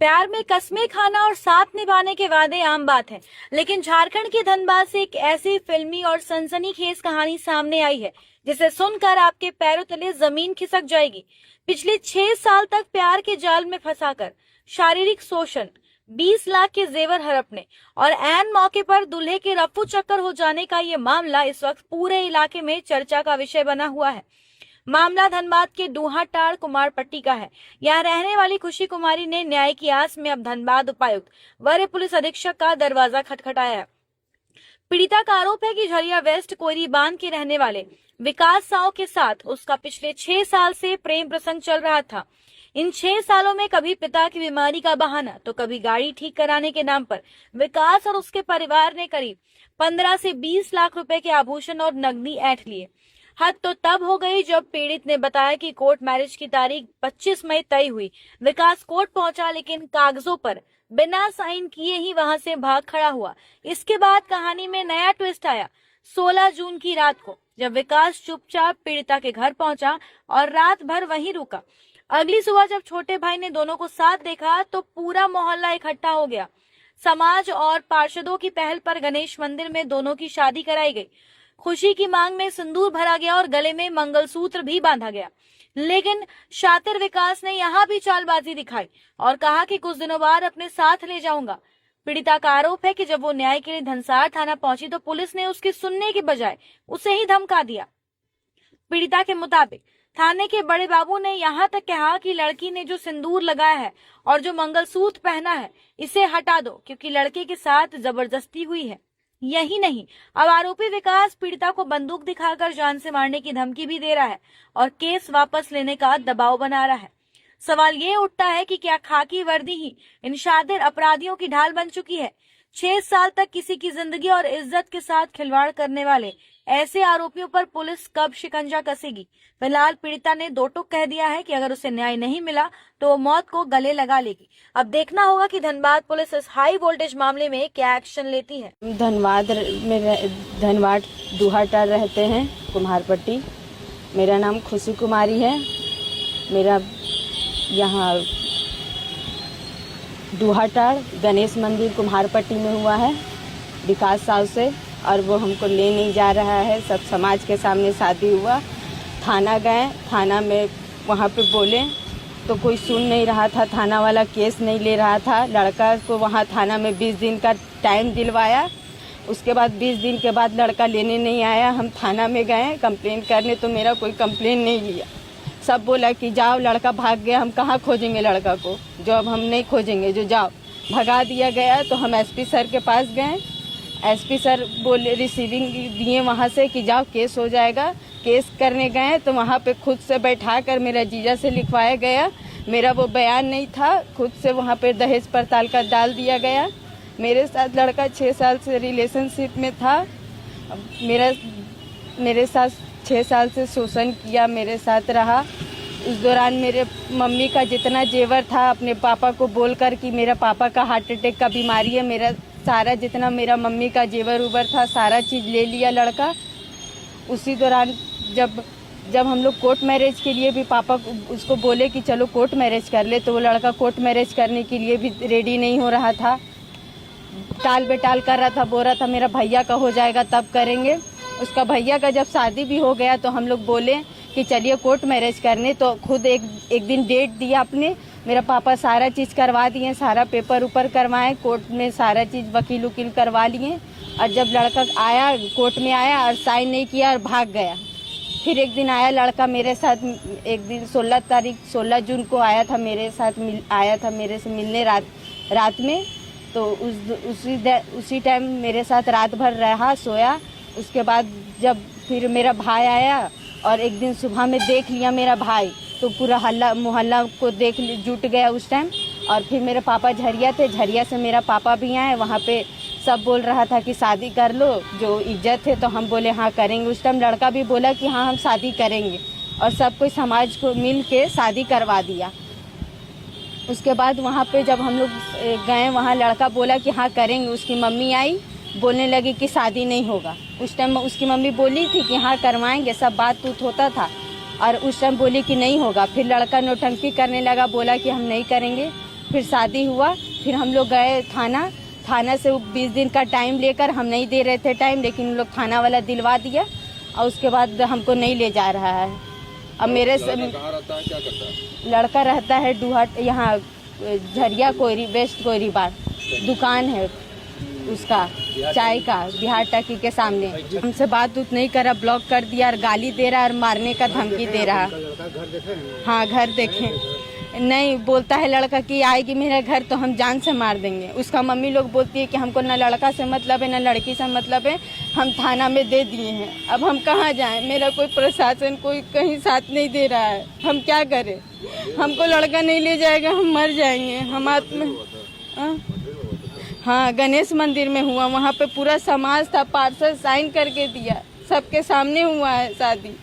प्यार में कस्में खाना और साथ निभाने के वादे आम बात है, लेकिन झारखंड के धनबाद से एक ऐसी फिल्मी और सनसनीखेज कहानी सामने आई है जिसे सुनकर आपके पैरों तले जमीन खिसक जाएगी। पिछले 6 साल तक प्यार के जाल में फंसाकर शारीरिक शोषण, 20 लाख के जेवर हड़पने और ऐन मौके पर दूल्हे के रफू चक्कर हो जाने का ये मामला इस वक्त पूरे इलाके में चर्चा का विषय बना हुआ है। मामला धनबाद के डूहाटाड़ कुमारपट्टी का है। यहाँ रहने वाली खुशी कुमारी ने न्याय की आस में अब धनबाद उपायुक्त वरीय पुलिस अधीक्षक का दरवाजा खटखटाया है। पीड़िता का आरोप है कि झरिया वेस्ट कोयरी बांध के रहने वाले विकास साव के साथ उसका पिछले 6 साल से प्रेम प्रसंग चल रहा था। इन 6 सालों में कभी पिता की बीमारी का बहाना तो कभी गाड़ी ठीक कराने के नाम पर विकास और उसके परिवार ने करीब 15 से 20 लाख रुपए के आभूषण और नकदी ऐंठ लिए। हद तो तब हो गई जब पीड़ित ने बताया कि कोर्ट मैरिज की तारीख 25 मई तय हुई। विकास कोर्ट पहुंचा, लेकिन कागजों पर बिना साइन किए ही वहां से भाग खड़ा हुआ। इसके बाद कहानी में नया ट्विस्ट आया। 16 जून की रात को जब विकास चुपचाप पीड़िता के घर पहुंचा और रात भर वहीं रुका, अगली सुबह जब छोटे भाई ने दोनों को साथ देखा तो पूरा मोहल्ला इकट्ठा हो गया। समाज और पार्षदों की पहल पर गणेश मंदिर में दोनों की शादी कराई गई। खुशी की मांग में सिंदूर भरा गया और गले में मंगलसूत्र भी बांधा गया। लेकिन शातिर विकास ने यहाँ भी चालबाजी दिखाई और कहा कि कुछ दिनों बाद अपने साथ ले जाऊंगा। पीड़िता का आरोप है कि जब वो न्याय के लिए धनसार थाना पहुंची तो पुलिस ने उसकी सुनने के बजाय उसे ही धमका दिया। पीड़िता के मुताबिक थाने के बड़े बाबू ने यहाँ तक कहा कि लड़की ने जो सिंदूर लगाया है और जो मंगलसूत्र पहना है इसे हटा दो, क्योंकि लड़के के साथ जबरदस्ती हुई है। यही नहीं, अब आरोपी विकास पीड़िता को बंदूक दिखाकर जान से मारने की धमकी भी दे रहा है और केस वापस लेने का दबाव बना रहा है। सवाल ये उठता है कि क्या खाकी वर्दी ही इन शातिर अपराधियों की ढाल बन चुकी है? 6 साल तक किसी की जिंदगी और इज्जत के साथ खिलवाड़ करने वाले ऐसे आरोपियों पर पुलिस कब शिकंजा कसेगी? फिलहाल पीड़िता ने दो टूक कह दिया है कि अगर उसे न्याय नहीं मिला तो वो मौत को गले लगा लेगी। अब देखना होगा कि धनबाद पुलिस इस हाई वोल्टेज मामले में क्या एक्शन लेती है। धनबाद डूहाटाड़ रहते हैं, कुम्हारपट्टी। मेरा नाम खुशी कुमारी है। मेरा यहाँ डूहाटाड़ गणेश मंदिर कुम्हारपट्टी में हुआ है विकास साव से, और वो हमको ले नहीं जा रहा है। सब समाज के सामने शादी हुआ। थाना गए, थाना में वहाँ पे बोले तो कोई सुन नहीं रहा था। थाना वाला केस नहीं ले रहा था। लड़का को वहाँ थाना में 20 दिन का टाइम दिलवाया। उसके बाद 20 दिन के बाद लड़का लेने नहीं आया। हम थाना में गए कंप्लेन करने तो मेरा कोई कंप्लेन नहीं लिया। सब बोला कि जाओ, लड़का भाग गया, हम कहाँ खोजेंगे लड़का को, जो अब हम नहीं खोजेंगे, जो जाओ। भगा दिया गया। तो हम एसपी सर के पास गए। एसपी सर बोले, रिसीविंग दिए वहाँ से कि जाओ केस हो जाएगा। केस करने गए तो वहाँ पे खुद से बैठा कर मेरा जीजा से लिखवाया गया। मेरा वो बयान नहीं था, खुद से वहाँ पे दहेज पड़ताल का डाल दिया गया। मेरे साथ लड़का 6 साल से रिलेशनशिप में था। मेरे साथ 6 साल से शोषण किया, मेरे साथ रहा। उस दौरान मेरे मम्मी का जितना जेवर था अपने पापा को बोलकर कि मेरा पापा का हार्ट अटैक का बीमारी है, मेरा सारा जितना मेरा मम्मी का जेवर उबर था सारा चीज़ ले लिया लड़का। उसी दौरान जब हम लोग कोर्ट मैरिज के लिए भी पापा उसको बोले कि चलो कोर्ट मैरिज कर ले, तो वो लड़का कोर्ट मैरिज करने के लिए भी रेडी नहीं हो रहा था। टाल बेटाल कर रहा था, बोल रहा था मेरा भैया का हो जाएगा तब करेंगे। उसका भैया का जब शादी भी हो गया तो हम लोग बोले कि चलिए कोर्ट मैरिज करने, तो खुद एक दिन डेट दिया अपने। मेरा पापा सारा चीज़ करवा दिए, सारा पेपर ऊपर करवाए, कोर्ट में सारा चीज़ वकील उकील करवा लिए। और जब लड़का आया, कोर्ट में आया और साइन नहीं किया और भाग गया। फिर एक दिन आया लड़का मेरे साथ, एक दिन 16 जून को आया था मेरे साथ, आया था मेरे से मिलने रात में। तो उसी टाइम मेरे साथ रात भर रहा, सोया। उसके बाद जब फिर मेरा भाई आया और एक दिन सुबह में देख लिया मेरा भाई, तो पूरा मोहल्ला को जुट गया उस टाइम। और फिर मेरे पापा झरिया थे, झरिया से मेरा पापा भी आए। वहाँ पे सब बोल रहा था कि शादी कर लो, जो इज्जत है। तो हम बोले हाँ करेंगे। उस टाइम लड़का भी बोला कि हाँ हम शादी करेंगे, और सब कोई समाज को मिल के शादी करवा दिया। उसके बाद वहाँ पे जब हम लोग गए, वहाँ लड़का बोला कि हाँ करेंगे। उसकी मम्मी आई, बोलने लगी कि शादी नहीं होगा। उस टाइम उसकी मम्मी बोली थी कि हाँ करवाएंगे, सब बात उत होता था, और उस टाइम बोली कि नहीं होगा। फिर लड़का नौटंकी करने लगा, बोला कि हम नहीं करेंगे। फिर शादी हुआ, फिर हम लोग गए थाना से 20 दिन का टाइम लेकर, हम नहीं दे रहे थे टाइम, लेकिन उन लोग थाना वाला दिलवा दिया और उसके बाद हमको नहीं ले जा रहा है। अब मेरे कहाँ रहता है, क्या करता है? लड़का रहता है डूहट, यहाँ झरिया कोयरी, वेस्ट कोयरी बार दुकान है उसका चाय का, बिहार टकी के सामने। हमसे बात नहीं करा, ब्लॉक कर दिया और गाली दे रहा और मारने का धमकी दे रहा। हाँ घर देखे, नहीं बोलता है लड़का कि आएगी मेरे घर तो हम जान से मार देंगे। उसका मम्मी लोग बोलती है कि हमको न लड़का से मतलब है न लड़की से मतलब है, हम थाना में दे दिए हैं, अब हम कहाँ जाएं? मेरा कोई प्रशासन कोई कहीं साथ नहीं दे रहा है, हम क्या करें? हमको लड़का नहीं ले जाएगा, हम मर जाएंगे। हम आत्म हाँ गणेश मंदिर में हुआ, वहाँ पे पूरा समाज था, पार्षद साइन करके दिया, सबके सामने हुआ है शादी।